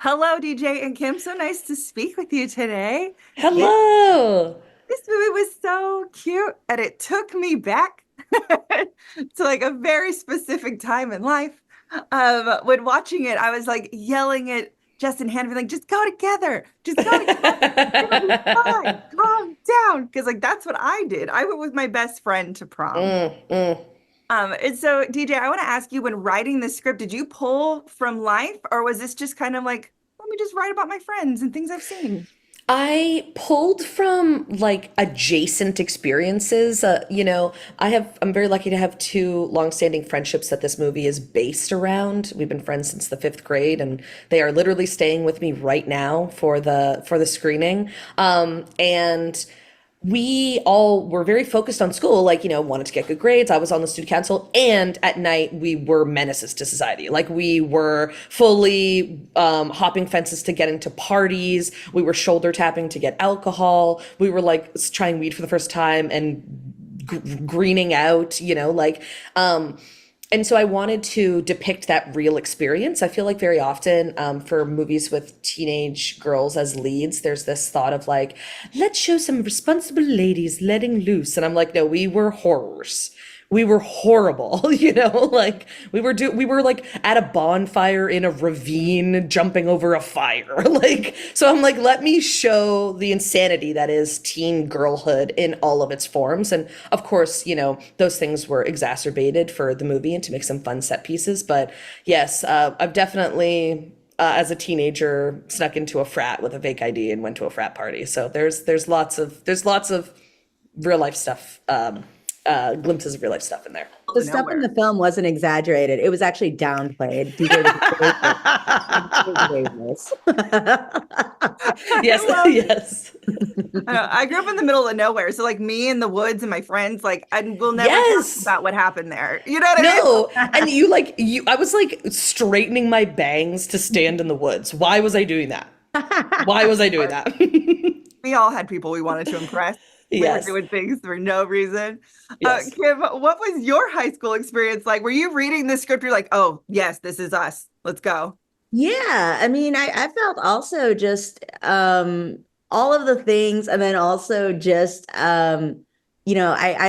Hello, DJ and Kim. So nice to speak with you today. It, Hello. this movie was so cute, and it took me back to like a very specific time in life. When watching it, I was like yelling at Jess and Hannah, being like, "Just go together, just go together. It'll be fine. Calm down." Because like that's what I did. I went with my best friend to prom. Mm. And so, DJ, I want to ask you, when writing the script, did you pull from life, or was this just kind of like, let me just write about my friends and things I've seen? I pulled from like adjacent experiences. I'm very lucky to have two longstanding friendships that this movie is based around. We've been friends since the fifth grade, and they are literally staying with me right now for the screening. And we all were very focused on school, like, wanted to get good grades. I was on the student council, and at night we were menaces to society. Like, we were fully hopping fences to get into parties. We were shoulder tapping to get alcohol. We were like trying weed for the first time and greening out, and so I wanted to depict that real experience. I feel like very often for movies with teenage girls as leads, there's this thought of like, let's show some responsible ladies letting loose. And I'm like, no, we were horrors. We were horrible, like we were like at a bonfire in a ravine jumping over a fire. Like, so I'm like, let me show the insanity that is teen girlhood in all of its forms. And of course, those things were exacerbated for the movie and to make some fun set pieces. But yes, I've definitely as a teenager snuck into a frat with a fake ID and went to a frat party. So there's lots of real life stuff, glimpses of real life stuff in there. The Of stuff in nowhere. the film wasn't exaggerated. It was actually downplayed. DJ was way worse. Yes, I love it. yes, I grew up in the middle of nowhere, so like me in the woods and my friends, like, and we'll never talk yes. about what happened there. You know what No, I and I was like straightening my bangs to stand in the woods. Why was I doing that? Why was I doing mean? that? We all had people we wanted to impress. We were Yes, doing things for no reason. yes. Kim, what was your high school experience like? Were you reading the script? You're like, oh, yes, this is us. Let's go. Yeah, I mean, I felt also just all of the things, and then also just I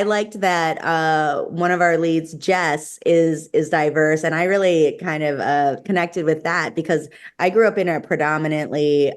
liked that one of our leads, Jess, is diverse, and I really kind of connected with that because I grew up in a predominantly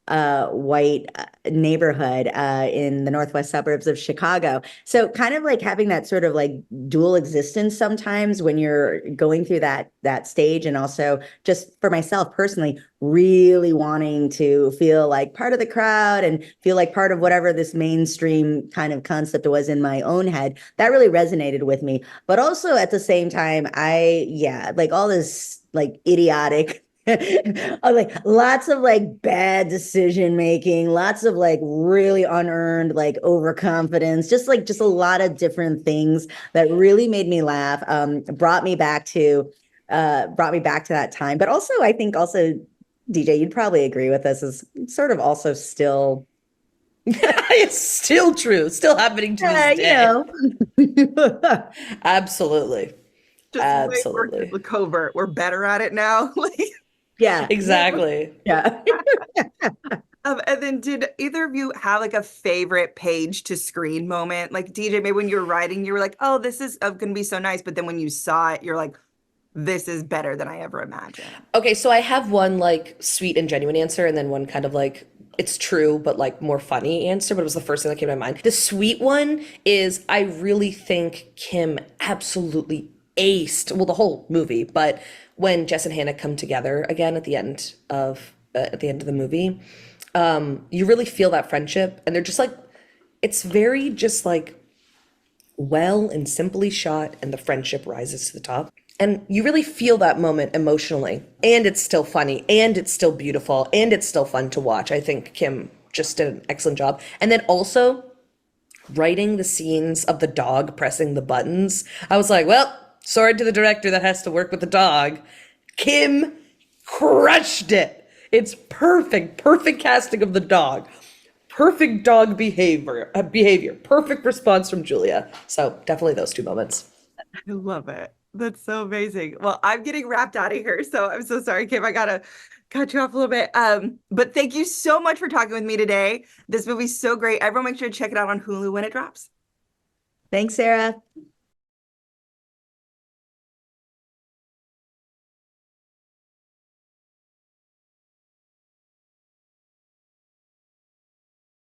white neighborhood in the northwest suburbs of Chicago. So kind of like having that sort of like dual existence sometimes when you're going through that stage, and also just for myself personally, really wanting to feel like part of the crowd and feel like part of whatever this mainstream kind of concept was in my own head. That really resonated with me. But also at the same time, yeah, like all this like idiotic like lots of like bad decision making, lots of like really unearned like overconfidence, just a lot of different things that really made me laugh. Brought me back to that time. But also I think also DJ, you'd probably agree with this, is sort of also still It's still true, still happening to this you day. know. Absolutely, Just way more absolutely, covert. We're better at it now. Like, Yeah. exactly. Yeah. and then did either of you have like a favorite page to screen moment? Like DJ, maybe when you were writing, you were like, oh, this is going to be so nice. But then when you saw it, you're like, this is better than I ever imagined. Okay, so I have one like sweet and genuine answer, and then one kind of like it's true but like more funny answer, but it was the first thing that came to my mind. The sweet one is I really think Kim absolutely aced, well, the whole movie, but when Jess and Hannah come together again at the end of the movie, you really feel that friendship, and they're just like it's very just like well and simply shot, and the friendship rises to the top. And you really feel that moment emotionally. And it's still funny, and it's still beautiful, and it's still fun to watch. I think Kim just did an excellent job. And then also writing the scenes of the dog pressing the buttons. I was like, well, sorry to the director that has to work with the dog. Kim crushed it. It's perfect, perfect casting of the dog. Perfect dog behavior, perfect response from Julia. So definitely those two moments. I love it. That's so amazing. Well, I'm getting wrapped out of here, so I'm so sorry, Kim. I gotta cut you off a little bit. But thank you so much for talking with me today. This movie's so great. Everyone make sure to check it out on Hulu when it drops. Thanks, Sarah.